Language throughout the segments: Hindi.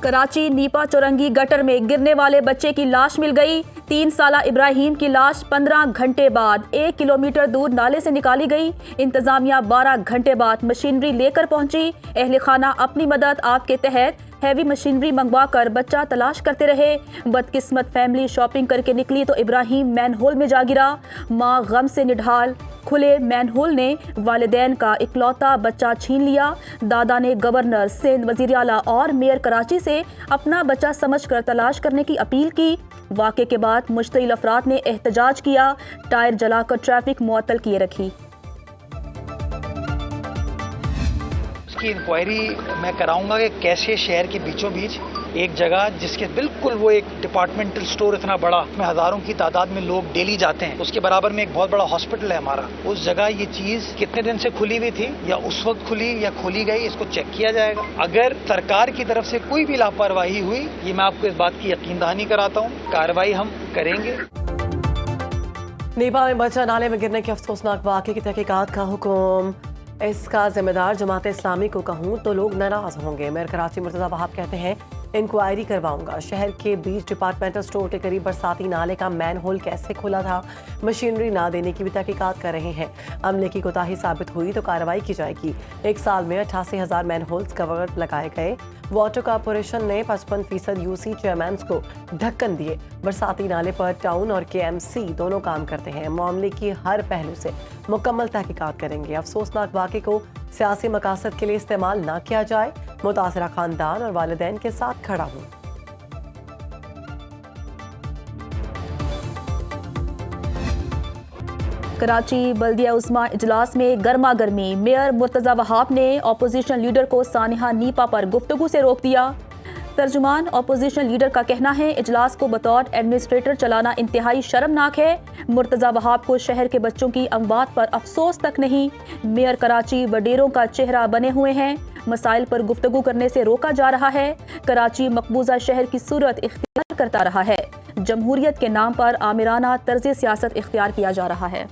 कराची नीपा चौरंगी गटर में गिरने वाले बच्चे की लाश मिल गई। 3 साला इब्राहिम की लाश 15 घंटे बाद 1 किलोमीटर दूर नाले से निकाली गई। इंतजामिया 12 घंटे बाद मशीनरी लेकर पहुंची। अहले खाना अपनी मदद आपके तहत हैवी मशीनरी मंगवा कर बच्चा तलाश करते रहे। बदकिस्मत फैमिली शॉपिंग करके निकली तो इब्राहिम मैनहोल में जा गिरा। माँ गम से निढाल, खुले मैनहोल ने वालिदैन का इकलौता बच्चा छीन लिया। दादा ने गवर्नर, सिंध, वजीर आला और मेयर कराची से अपना बच्चा समझकर तलाश करने की अपील की। वाक़े के बाद मुश्तिल अफराद ने एहतजाज किया, टायर जलाकर ट्रैफिक मुअत्तल किए रखी। की इंक्वायरी मैं कराऊंगा कि कैसे शहर के बीचों बीच एक जगह जिसके बिल्कुल वो एक डिपार्टमेंटल स्टोर इतना बड़ा में हजारों की तादाद में लोग डेली जाते हैं, उसके बराबर में एक बहुत बड़ा हॉस्पिटल है हमारा, उस जगह ये चीज कितने दिन से खुली हुई थी या उस वक्त खुली या खोली गई, इसको चेक किया जाएगा। अगर सरकार की तरफ से कोई भी लापरवाही हुई, ये मैं आपको इस बात की यकीन दहानी कराता हूँ, कार्रवाई हम करेंगे। नीपा में बच्चा नाले में गिरने के अफसोसनाक वाक़े की तहकीकात का हुक्म। इसका जिम्मेदार जमात इस्लामी को कहूँ तो लोग नाराज होंगे। मेयर कराची मुर्तज़ा वहाब कहते हैं इंक्वायरी करवाऊंगा। शहर के बीच डिपार्टमेंटल स्टोर के करीब बरसाती नाले का मैन होल कैसे खुला था, मशीनरी ना देने की भी तहकीकात कर रहे हैं। अमले की कोताही साबित हुई तो कार्रवाई की जाएगी। 1 साल में 88,000 मैन होल्स कवर लगाए गए। वाटर कॉरपोरेशन ने 55% यूसी चेयरमैन को ढक्कन दिए। बरसाती नाले पर टाउन और KMC दोनों काम करते हैं। मामले की हर पहलू से मुकम्मल तहकीकात करेंगे। अफसोसनाक वाक़े को सियासी मकासद के लिए इस्तेमाल ना किया जाए। मुतासरा खानदान और वालिदैन के साथ खड़ा हूँ। कराची बल्दिया उस्मा इजलास में गर्मा गर्मी। मेयर मुर्तज़ा वहाब ने अपोजिशन लीडर को सानिहा नीपा पर गुफ्तगू से रोक दिया। तर्जुमान अपोजिशन लीडर का कहना है इजलास को बतौर एडमिनिस्ट्रेटर चलाना इंतहाई शर्मनाक है। मुर्तज़ा वहाब को शहर के बच्चों की अमवात पर अफसोस तक नहीं। मेयर कराची वडेरों का चेहरा बने हुए हैं। मसाइल पर गुफ्तगू करने से रोका जा रहा है। कराची मकबूजा शहर की सूरत इख्तियार करता रहा है। जमहूरियत के नाम पर आमिराना तर्ज सियासत इख्तियार किया जा रहा है।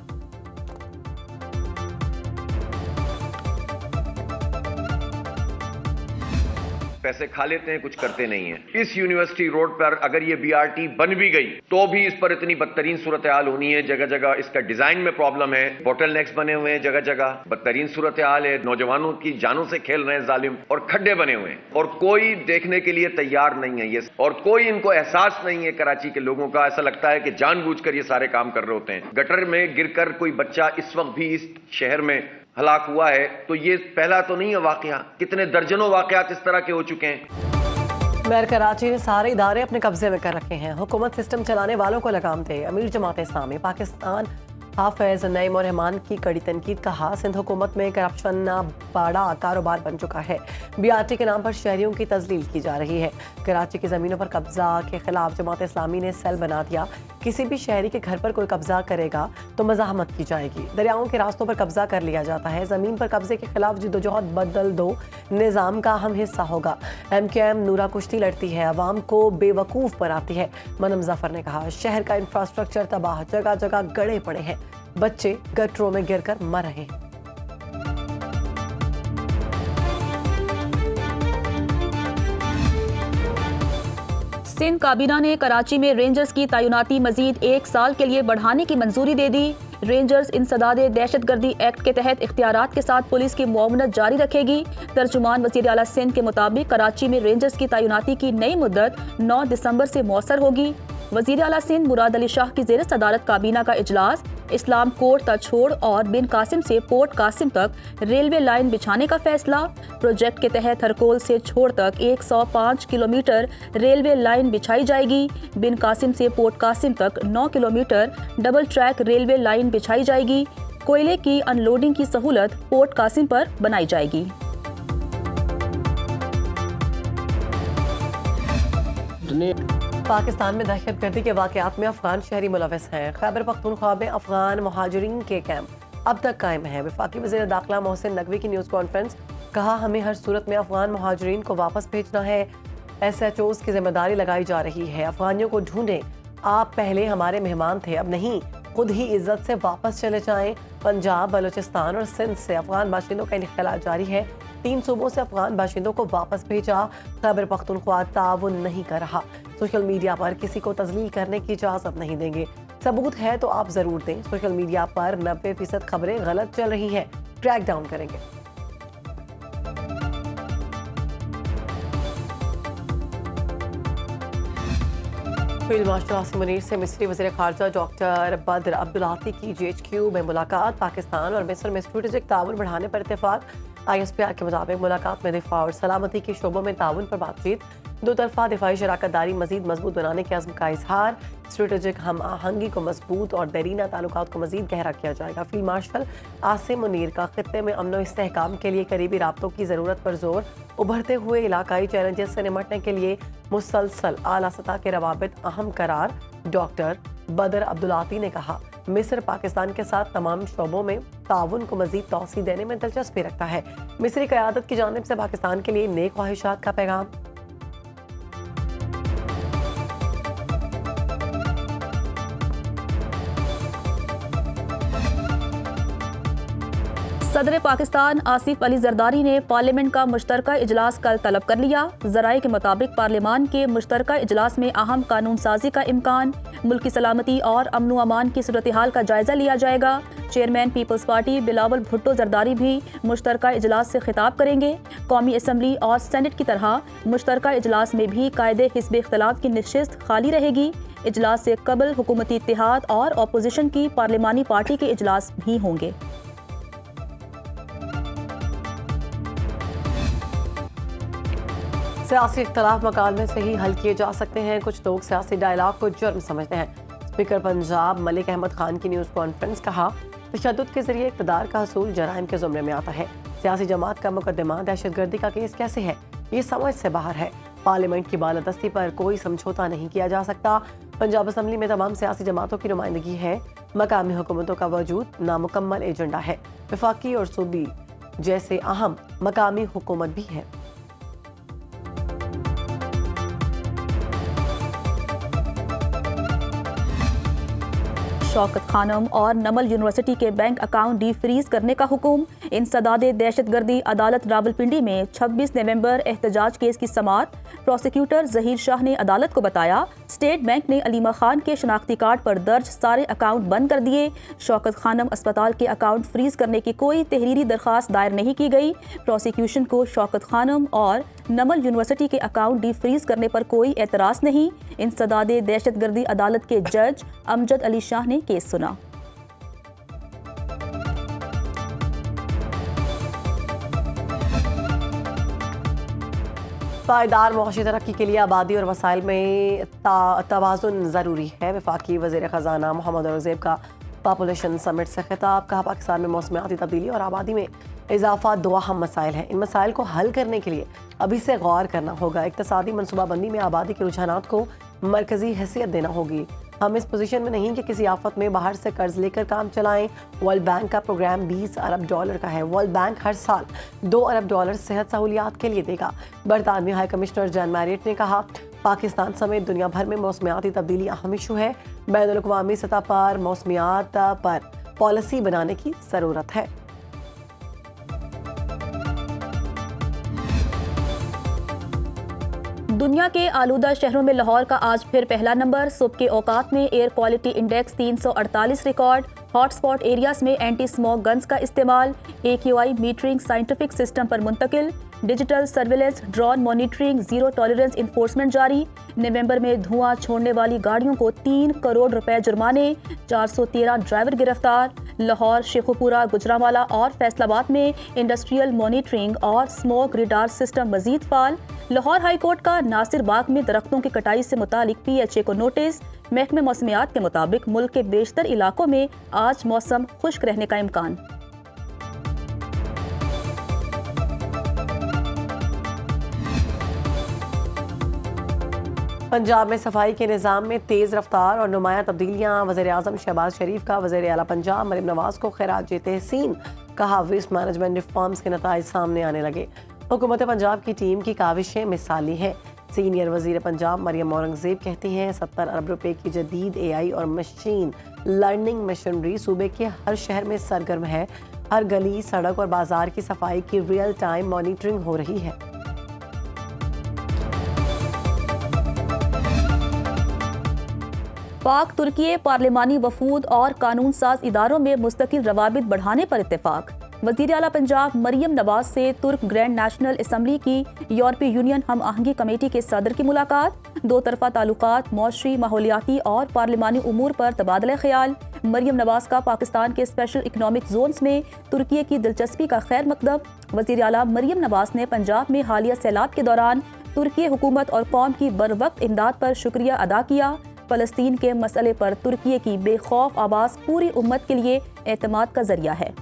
पैसे खा लेते हैं, कुछ करते नहीं है। इस यूनिवर्सिटी रोड पर अगर ये BRT बन भी गई तो भी इस पर इतनी बदतरीन सूरत हाल होनी है। जगह जगह इसका डिजाइन में प्रॉब्लम है, बोटल नेक्स बने हुए हैं, जगह जगह बदतरीन सूरत हाल है। नौजवानों की जानों से खेल रहे हैं जालिम, और खड्डे बने हुए हैं और कोई देखने के लिए तैयार नहीं है ये, और कोई इनको एहसास नहीं है। कराची के लोगों का ऐसा लगता है कि जानबूझकर ये सारे काम कर रहे होते हैं। गटर में गिरकर कोई बच्चा इस वक्त भी इस शहर में हलाक हुआ है तो ये पहला तो नहीं है वाकया, कितने दर्जनों वाकयात इस तरह के हो चुके हैं। मेयर कराची ने सारे इदारे अपने कब्जे में कर रखे हैं। हुकूमत सिस्टम चलाने वालों को लगाम दे। अमीर जमात इस्लामी पाकिस्तान हाफिज नईम और रहमान की कड़ी तनकीद। कहा सिंध हुकूमत में करप्शन बड़ा कारोबार बन चुका है। BRT के नाम पर शहरियों की तजलील की जा रही है। कराची की ज़मीनों पर कब्जा के खिलाफ जमात इस्लामी ने सेल बना दिया। किसी भी शहरी के घर पर कोई कब्जा करेगा तो मज़ाहमत की जाएगी। दरियाओं के रास्तों पर कब्जा कर लिया जाता है। ज़मीन पर कब्जे के खिलाफ जिद्दोजहद बदल दो निज़ाम का अहम हिस्सा होगा। MKM नूरा कुश्ती लड़ती है, अवाम को बेवकूफ़ बनाती है। मनम जफर ने कहा शहर का इंफ्रास्ट्रक्चर तबाह, जगह जगह गड़े पड़े हैं, बच्चे गटरों में गिरकर मर रहे हैं। सिंध काबीना ने कराची में रेंजर्स की तैनाती मजीद 1 साल के लिए बढ़ाने की मंजूरी दे दी। रेंजर्स इंसदादे दहशतगर्दी एक्ट के तहत इख्तियारात के साथ पुलिस की मुआवनत जारी रखेगी। तर्जुमान वज़ीर आला सिंध के मुताबिक कराची में रेंजर्स की तैनाती की नई मुद्दत 9 दिसंबर से मौसर होगी। वज़ीर आला सिंध मुराद अली शाह की ज़ेर सदारत काबीना का इजलास इस्लाम कोट तछोड़ और बिन कासिम से पोर्ट कासिम तक रेलवे लाइन बिछाने का फैसला। प्रोजेक्ट के तहत हरकोल से छोड़ तक 105 किलोमीटर रेलवे लाइन बिछाई जाएगी। बिन कासिम से पोर्ट कासिम तक 9 kilometre double track railway line बिछाई जाएगी। कोयले की अनलोडिंग की सहूलत पोर्ट कासिम पर बनाई जाएगी। पाकिस्तान में दहशतगर्दी के वाक़यात में अफगान शहरी मुलविस हैं। खैबर पख्तूनख्वा में अफगान महाजरीन के कैंप अब तक कायम है। वफाकी वज़ीर दाखिला मोहसिन नकवी की न्यूज़ कॉन्फ्रेंस। कहा हमें हर सूरत में अफगान महाजरीन को वापस भेजना है। SHOs की जिम्मेदारी लगाई जा रही है। अफगानियों को ढूंढें। आप पहले हमारे मेहमान थे, अब नहीं। खुद ही इज्जत से वापस चले जाएं। पंजाब, बलूचिस्तान और सिंध से अफगान बाशिंदों का इंखला जारी है। 3 सूबों से अफगान बाशिंदों को वापस भेजा। खैबर पख्तूनख्वा ताउन नहीं कर रहा। सोशल मीडिया पर किसी को तजलील करने की इजाजत नहीं देंगे। सबूत है तो आप जरूर दें। सोशल मीडिया पर 90% खबरें गलत चल रही हैं, ट्रैक डाउन करेंगे। फील्ड मार्शल आसिम मुनीर से मिस्री वज़ीर ख़ारजा डॉक्टर बदर अब्दुलाती की GHQ में मुलाकात। पाकिस्तान और मिस्र में स्ट्रेटेजिक ताउन बढ़ाने पर इत्तेफाक। ISPR के मुताबिक मुलाकात में दिफा और सलामती के शोबों में ताउन पर बातचीत। दो तरफा दिफाई शराकतदारी मजीद मजबूत बनाने के अज़्म का इजहार। स्ट्रेटेजिक हम आहंगी को मजबूत और देरीना ताल्लुकात को मजीद गहरा किया जाएगा। फील्ड मार्शल आसिम मुनीर का खित्ते में अमन व इस्तेहकाम के लिए करीबी राब्तों की ज़रूरत पर जोर। उभरते हुए इलाकाई चैलेंजेस से निमटने के लिए मुसलसल आला सतह के रवाबित अहम करार। डॉक्टर बदर अब्दुलाती ने कहा, मिस्र पाकिस्तान के साथ तमाम शोबों में ताउन को मजीद तौसी देने में दिलचस्पी रखता है। मिस्री क़यादत की जानिब से पाकिस्तान के लिए नेक ख्वाहिशात का पैगाम। सदर पाकिस्तान आसिफ अली जरदारी ने पार्लियामेंट का मुश्तरका इजलास कल तलब कर लिया। ज़राए के मुताबिक पार्लियामान के मुश्तरका इजलास में अहम कानून साजी का इम्कान, मुल्क की सलामती और अमन व अमान की सूरत हाल का जायजा लिया जाएगा। Chairman peoples party Bilawal Bhutto Zardari भी मुश्तरका इजलास से खिताब करेंगे। कौमी असम्बली और सेनेट की तरह मुश्तरका इजलास में भी कायदे हिस्ब इख्तलाफ की नशिस्त खाली रहेगी। इजलास से कबल हुकूमती इत्तेहाद और अपोजिशन की पार्लिमानी पार्टी के इजलास भी होंगे। सियासी इख्तलाफ मकालमे से ही हल किए जा सकते हैं। कुछ लोग सियासी डायलॉग को जुर्म समझते हैं। स्पीकर पंजाब मलिक अहमद खान की न्यूज़ कॉन्फ्रेंस कहा, तशद्दुद के जरिए इक़्तिदार का हसूल जराइम के ज़ुमरे में आता है। सियासी जमात का मुकदमा दहशतगर्दी का केस कैसे है, ये समझ से बाहर है। पार्लियामेंट की बालादस्ती पर कोई समझौता नहीं किया जा सकता। पंजाब असम्बली में तमाम सियासी जमातों की नुमाइंदगी है। मकामी हुकूमतों का वजूद नामुकम्मल एजेंडा है। वफाकी और सूबी जैसे अहम मकामी हुकूमत भी है। शौकत खानम और नमल यूनिवर्सिटी के बैंक अकाउंट डी फ्रीज करने का हुक्म। इंसदादे दहशतगर्दी अदालत रावलपिंडी में 26 नवंबर एहतजाज केस की समाअत। प्रोसिक्यूटर जहीर शाह ने अदालत को बताया, स्टेट बैंक ने अलीमा खान के शनाख्ती कार्ड पर दर्ज सारे अकाउंट बंद कर दिए। शौकत खानम अस्पताल के अकाउंट फ्रीज करने की कोई तहरीरी दरख्वास्त दायर नहीं की गई। प्रोसिक्यूशन को शौकत खानम और नमल यूनिवर्सिटी के अकाउंट डी फ्रीज करने पर कोई एतराज़ नहीं। इंसदादे दहशतगर्दी अदालत के जज अमजद अली शाह ने केस सुना। पायदार मुआशी तरक्की के लिए आबादी और वसाइल में तवाज़ुन ज़रूरी है। वफाकी वज़ीर ख़ज़ाना मोहम्मद औरंगज़ेब का पॉपुलेशन समिट से खिताब। कहा, पाकिस्तान में मौसमियाती तब्दीली और आबादी में इजाफा दो अहम मसाइल हैं। इन मसाइल को हल करने के लिए अभी से गौर करना होगा। इक़्तिसादी मनसूबाबंदी में आबादी के रुझानात को मरकजी हैसियत देना होगी। हम इस पोजीशन में नहीं कि किसी आफत में बाहर से कर्ज लेकर काम चलाएं। वर्ल्ड बैंक का प्रोग्राम $20 अरब का है। वर्ल्ड बैंक हर साल $2 अरब सेहत सहूलियात के लिए देगा। बरतानवी हाई कमिश्नर जॉन मैरियट ने कहा, पाकिस्तान समेत दुनिया भर में मौसमियाती तब्दीली अहम इशू है। बैनुल-अक़वामी सतह पर मौसमियात पर पॉलिसी बनाने की ज़रूरत है। दुनिया के आलूदा शहरों में लाहौर का आज फिर पहला नंबर। सुबह के औकात में air quality index 348 record. Hotspot areas में एंटी स्मॉग गन्स का इस्तेमाल। AQI मीटरिंग साइंटिफिक सिस्टम पर मुंतकिल। Digital surveillance, drone monitoring, zero tolerance enforcement जारी। नवंबर में धुआं छोड़ने वाली गाड़ियों को 3 करोड़ रुपए जुर्माने। 413 ड्राइवर गिरफ्तार। लाहौर, शेखुपुरा, गुजरांवाला और फैसलाबाद में इंडस्ट्रियल मॉनिटरिंग और स्मोक रिडार सिस्टम मजीद फाल। लाहौर हाई कोर्ट का नासिर बाग में दरख्तों की कटाई से मुतालिक PHA को नोटिस। महकमे मौसमियात के मुताबिक मुल्क के बेशतर इलाकों में आज मौसम खुश्क रहने का इम्कान। पंजाब में सफाई के निज़ाम में तेज़ रफ्तार और नुमायां तब्दीलियाँ। वज़ीर आज़म शहबाज शरीफ का वज़ीर आला पंजाब मरीम नवाज को खैराज तहसीन। कहा, वेस्ट मैनेजमेंट रिफॉर्म्स के नताइज सामने आने लगे। हुकूमत पंजाब की टीम की काविशें मिसाली हैं। सीनियर वजीर पंजाब मरियम औरंगजेब कहती हैं 70 अरब रुपए की जदीद AI और मशीन लर्निंग मशीनरी सूबे के हर शहर में सरगर्म है। हर गली, सड़क और बाजार की सफाई की रियल टाइम मॉनिटरिंग हो रही है। पाक तुर्की पार्लिमानी वफूद और कानून साज इदारों में मुस्तकिल रवाबित बढ़ाने पर इत्तेफाक। वज़ीर आला पंजाब मरियम नवाज से तुर्क ग्रैंड नेशनल असम्बली की यूरोपीय यूनियन हम आहंगी कमेटी के सदर की मुलाकात। दो तरफा ताल्लुकात, मौशरी, माहौलियाती और पार्लिमानी उमूर पर तबादला ख्याल। मरियम नवाज का पाकिस्तान के स्पेशल इकनॉमिक जोन्स में तुर्की की दिलचस्पी का खैर मकदम। वज़ीर आला मरियम नवाज ने पंजाब में हालिया सैलाब के दौरान तुर्की हुकूमत और कौम की बरवक्त इमदाद पर शुक्रिया अदा किया। फ़लस्तीन के मसले पर तुर्की की बेखौफ आवाज़ पूरी उम्मत के लिए एतमाद का जरिया है।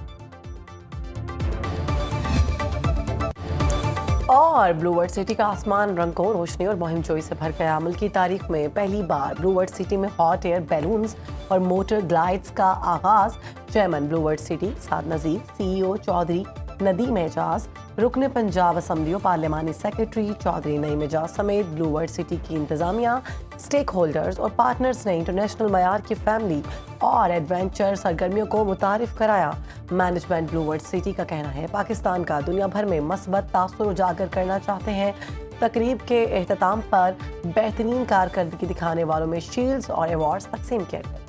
और ब्लूवर्ड सिटी का आसमान रंगों, रोशनी और मुहिम जोई से भर गया। मुल्क की तारीख में पहली बार ब्लूवर्ड सिटी में हॉट एयर बैलून्स और मोटर ग्लाइड्स का आगाज। चेयरमैन ब्लूवर्ड सिटी साद नज़ीर, CEO चौधरी नदीम एजाज, रुकन पंजाब असम्बली और पार्लिमानी सेक्रेटरी चौधरी नईम एजाज समेत ब्लूवर्ड सिटी की इंतजामिया, स्टेक होल्डर्स और पार्टनर्स ने इंटरनेशनल मयार की फैमिली और एडवेंचर सरगर्मियों को मुतारिफ कराया। मैनेजमेंट ब्लूवर्ड सिटी का कहना है पाकिस्तान का दुनिया भर में मस्बत तासुर उजागर करना चाहते हैं। तकरीब के एहतताम पर बेहतरीन कारकर्दगी दिखाने वालों में शील्ड्स और अवार्ड्स तकसीम किए गए।